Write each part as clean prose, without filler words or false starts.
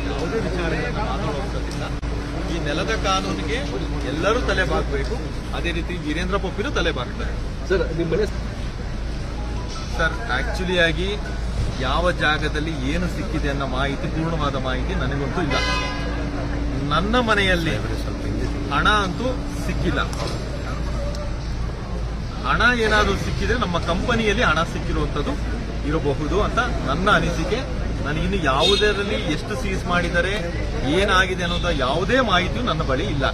ಯಾವುದೇ ವಿಚಾರಗಳನ್ನು ಮಾತಾಡುವಂಥದ್ದಿಲ್ಲ. ಈ ನೆಲದ ಕಾನೂನಿಗೆ ಎಲ್ಲರೂ ತಲೆ ಬಾಗಬೇಕು. ಅದೇ ರೀತಿ ವೀರೇಂದ್ರ ಪೊಪ್ಪಿನೂ ತಲೆ ಬಾಗ್ತಾರೆ. ಸರ್ ಆಕ್ಚುಲಿ ಆಗಿ ಯಾವ ಜಾಗದಲ್ಲಿ ಏನು ಸಿಕ್ಕಿದೆ ಅನ್ನೋ ಮಾಹಿತಿ, ಪೂರ್ಣವಾದ ಮಾಹಿತಿ ನನಗಂತೂ ಇಲ್ಲ. ನನ್ನ ಮನೆಯಲ್ಲಿ ಹಣ ಅಂತೂ ಸಿಕ್ಕಿಲ್ಲ. ಹಣ ಏನಾದರೂ ಸಿಕ್ಕಿದ್ರೆ ನಮ್ಮ ಕಂಪನಿಯಲ್ಲಿ ಹಣ ಸಿಕ್ಕಿರುವಂಥದ್ದು ಇರಬಹುದು ಅಂತ ನನ್ನ ಅನಿಸಿಕೆ. ನನಗಿನ್ನು ಯಾವುದರಲ್ಲಿ ಎಷ್ಟು ಸೀಸ್ ಮಾಡಿದರೆ ಏನಾಗಿದೆ ಅನ್ನೋದ ಯಾವುದೇ ಮಾಹಿತಿಯೂ ನನ್ನ ಬಳಿ ಇಲ್ಲ.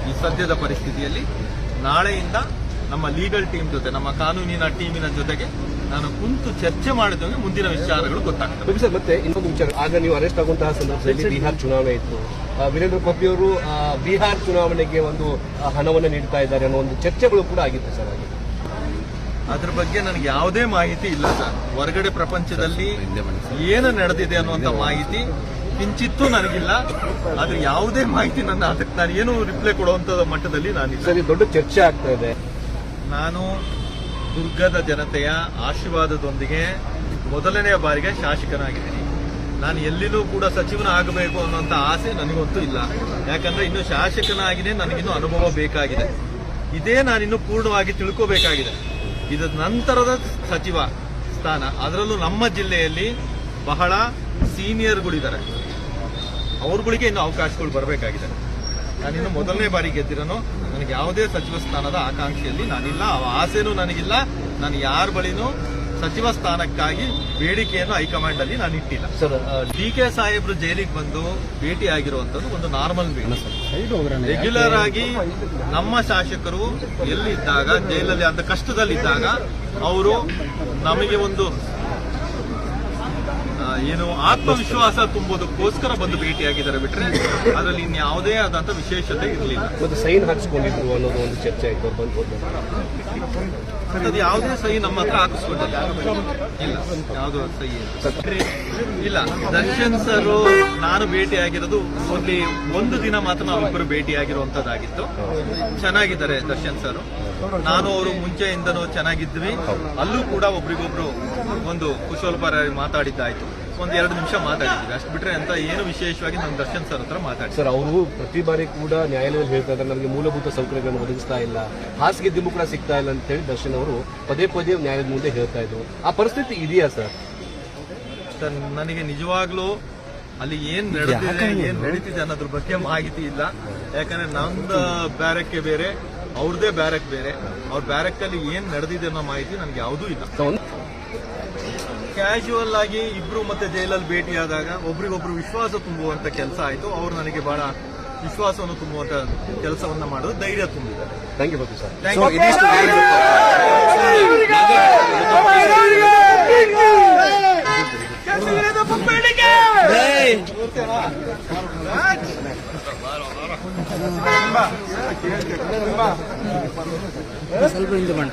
ಈ ಸದ್ಯದ ಪರಿಸ್ಥಿತಿಯಲ್ಲಿ ನಾಳೆಯಿಂದ ನಮ್ಮ ಲೀಗಲ್ ಟೀಮ್ ಜೊತೆ, ನಮ್ಮ ಕಾನೂನಿನ ಟೀಮಿನ ಜೊತೆಗೆ ನಾನು ಕುಂತು ಚರ್ಚೆ ಮಾಡಿದಂಗೆ ಮುಂದಿನ ವಿಚಾರಗಳು ಗೊತ್ತಾಗ್ತದೆ. ಸರ್, ಮತ್ತೆ ಇನ್ನೊಂದು ವಿಚಾರ, ಆಗ ನೀವು ಅರೆಸ್ಟ್ ಆಗುವಂತಹ ಸಂದರ್ಭದಲ್ಲಿ ಬಿಹಾರ್ ಚುನಾವಣೆ ಇತ್ತು. ವೀರೇಂದ್ರ ಪೊಪ್ಪಿಯವರು ಬಿಹಾರ್ ಚುನಾವಣೆಗೆ ಒಂದು ಹಣವನ್ನು ನೀಡ್ತಾ ಇದ್ದಾರೆ ಅನ್ನೋ ಒಂದು ಚರ್ಚೆಗಳು ಕೂಡ ಆಗಿತ್ತು ಸರ್. ಅದ್ರ ಬಗ್ಗೆ ನನಗೆ ಯಾವುದೇ ಮಾಹಿತಿ ಇಲ್ಲ ಸರ್. ಹೊರಗಡೆ ಪ್ರಪಂಚದಲ್ಲಿ ಏನು ನಡೆದಿದೆ ಅನ್ನುವಂಥ ಮಾಹಿತಿ ಕಿಂಚಿತ್ತೂ ನನಗಿಲ್ಲ. ಆದ್ರೆ ಯಾವುದೇ ಮಾಹಿತಿ ಅದಕ್ಕೆ ನಾನು ಏನು ರಿಪ್ಲೈ ಕೊಡುವಂತ ಮಟ್ಟದಲ್ಲಿ ನಾನಿಲ್ಲ. ಸರಿ, ದೊಡ್ಡ ಚರ್ಚೆ ಆಗ್ತಾ ಇದೆ. ನಾನು ದುರ್ಗದ ಜನತೆಯ ಆಶೀರ್ವಾದದೊಂದಿಗೆ ಮೊದಲನೆಯ ಬಾರಿಗೆ ಶಾಸಕನಾಗಿದ್ದೀನಿ. ನಾನು ಎಲ್ಲಿನೂ ಕೂಡ ಸಚಿವನ ಆಗಬೇಕು ಅನ್ನುವಂಥ ಆಸೆ ನನಗಂತೂ ಇಲ್ಲ. ಯಾಕಂದ್ರೆ ಇನ್ನು ಶಾಸಕನಾಗಿನೇ ನನಗಿನ್ನೂ ಅನುಭವ ಬೇಕಾಗಿದೆ. ಇದೇ ನಾನಿನ್ನೂ ಪೂರ್ಣವಾಗಿ ತಿಳ್ಕೋಬೇಕಾಗಿದೆ. ಇದರ ನಂತರದ ಸಚಿವ ಸ್ಥಾನ, ಅದರಲ್ಲೂ ನಮ್ಮ ಜಿಲ್ಲೆಯಲ್ಲಿ ಬಹಳ ಸೀನಿಯರ್ಗಳಿದ್ದಾರೆ, ಅವ್ರಗಳಿಗೆ ಇನ್ನು ಅವಕಾಶಗಳು ಬರಬೇಕಾಗಿದೆ. ನಾನಿನ್ನು ಮೊದಲನೇ ಬಾರಿ ಗೆದ್ದಿರೋನು. ನನಗೆ ಯಾವುದೇ ಸಚಿವ ಸ್ಥಾನದ ಆಕಾಂಕ್ಷೆಯಲ್ಲಿ ನಾನಿಲ್ಲ, ಆಸೆನೂ ನನಗಿಲ್ಲ. ನಾನು ಯಾರ ಬಳಿನೂ ಸಚಿವ ಸ್ಥಾನಕ್ಕಾಗಿ ಬೇಡಿಕೆಯನ್ನು ಹೈಕಮಾಂಡ್ ಅಲ್ಲಿ ನಾನು ಇಟ್ಟಿಲ್ಲ. ಡಿ.ಕೆ. ಸಾಹೇಬ್ರು ಜೈಲಿಗೆ ಬಂದು ಭೇಟಿ ಆಗಿರುವಂತದ್ದು ಒಂದು ನಾರ್ಮಲ್ ಭೇಟಿ. ರೆಗ್ಯುಲರ್ ಆಗಿ ನಮ್ಮ ಶಾಸಕರು ಎಲ್ಲಿದ್ದಾಗ, ಜೈಲಲ್ಲಿ ಅಂತ ಕಷ್ಟದಲ್ಲಿದ್ದಾಗ ಅವರು ನಮಗೆ ಒಂದು ಏನು ಆತ್ಮವಿಶ್ವಾಸ ತುಂಬೋದಕ್ಕೋಸ್ಕರ ಬಂದು ಭೇಟಿಯಾಗಿದ್ದಾರೆ ಬಿಟ್ರೆ ಅದರಲ್ಲಿ ಇನ್ಯಾವುದೇ ಆದಂತ ವಿಶೇಷತೆ ಇರಲಿಲ್ಲ. ಸೈನ್ ಹಾಕಿಸ್ಕೊಂಡಿದ್ರು ಅನ್ನೋದು ಒಂದು ಚರ್ಚೆ ಆಯ್ತು. ಅದು ಯಾವುದೇ ಸಹಿ ನಮ್ಮ ಹತ್ರ ಹಾಕಿಸ್ಕೊಂಡಿಲ್ಲ. ಇಲ್ಲ, ಯಾವುದೋ ಸಹಿ ಇಲ್ಲ. ದರ್ಶನ್ ಸರ್ ನಾನು ಭೇಟಿಯಾಗಿರೋದು ಓನ್ಲಿ ಒಂದು ದಿನ ಮಾತ್ರ ನಾವಿಬ್ಬರು ಭೇಟಿಯಾಗಿರುವಂತದ್ದಾಗಿತ್ತು. ಚೆನ್ನಾಗಿದ್ದಾರೆ ದರ್ಶನ್ ಸರ್. ನಾನು ಅವರು ಮುಂಚೆಯಿಂದನೂ ಚೆನ್ನಾಗಿದ್ವಿ. ಅಲ್ಲೂ ಕೂಡ ಒಬ್ರಿಗೊಬ್ರು ಒಂದು ಕುಶಲಪರವಾಗಿ ಮಾತಾಡಿದ್ದಾಯ್ತು. ಒಂದ್ 2 ನಿಮಿಷ ಮಾತಾಡಿದ್ವಿ, ಅಷ್ಟು ಬಿಟ್ರೆ ಅಂತ ಏನು ವಿಶೇಷವಾಗಿ ನಾನು ದರ್ಶನ್ ಸರ್ ಹತ್ರ ಮಾತಾಡಿ. ಸರ್, ಅವರು ಪ್ರತಿ ಬಾರಿ ಕೂಡ ನ್ಯಾಯಾಲಯದಲ್ಲಿ ಹೇಳ್ತಾ ಇದ್ದಾರೆ, ನಮಗೆ ಮೂಲಭೂತ ಸೌಕರ್ಯಗಳನ್ನು ಒದಗಿಸ್ತಾ ಇಲ್ಲ, ಹಾಸಿಗೆ ದಿಮ್ಮು ಕೂಡ ಸಿಗ್ತಾ ಇಲ್ಲ ಅಂತ ಹೇಳಿ ದರ್ಶನ್ ಅವರು ಪದೇ ಪದೇ ನ್ಯಾಯಾಲಯದ ಮುಂದೆ ಹೇಳ್ತಾ ಇದ್ರು. ಆ ಪರಿಸ್ಥಿತಿ ಇದೆಯಾ ಸರ್? ನನಗೆ ನಿಜವಾಗ್ಲೂ ಅಲ್ಲಿ ಏನ್ ನಡೀತಿದೆ ಅನ್ನೋದ್ರ ಬಗ್ಗೆ ಮಾಹಿತಿ ಇಲ್ಲ. ಯಾಕಂದ್ರೆ ನಮ್ದು ಬ್ಯಾರಕ್ಕೆ ಬೇರೆ, ಅವ್ರದೇ ಬ್ಯಾರಕ್ ಬೇರೆ. ಅವ್ರ ಬ್ಯಾರಕ್ ಅಲ್ಲಿ ಏನ್ ನಡೆದಿದೆ ಅನ್ನೋ ಮಾಹಿತಿ ನನಗೆ ಯಾವುದೂ ಇಲ್ಲ. ಕ್ಯಾಶುವಲ್ ಆಗಿ ಇಬ್ರು ಮತ್ತೆ ಜೈಲಲ್ಲಿ ಭೇಟಿಯಾದಾಗ ಒಬ್ರಿಗೊಬ್ರು ವಿಶ್ವಾಸ ತುಂಬುವಂತ ಕೆಲಸ ಆಯ್ತು. ಅವರು ನನಗೆ ಬಹಳ ವಿಶ್ವಾಸವನ್ನು ತುಂಬುವಂತ ಕೆಲಸವನ್ನ ಮಾಡೋದು, ಧೈರ್ಯ ತುಂಬಿದ್ದಾರೆ. Thank you sir. ಸ್ವಲ್ಪ ಹಿಂದೆ ಮಾಡಿ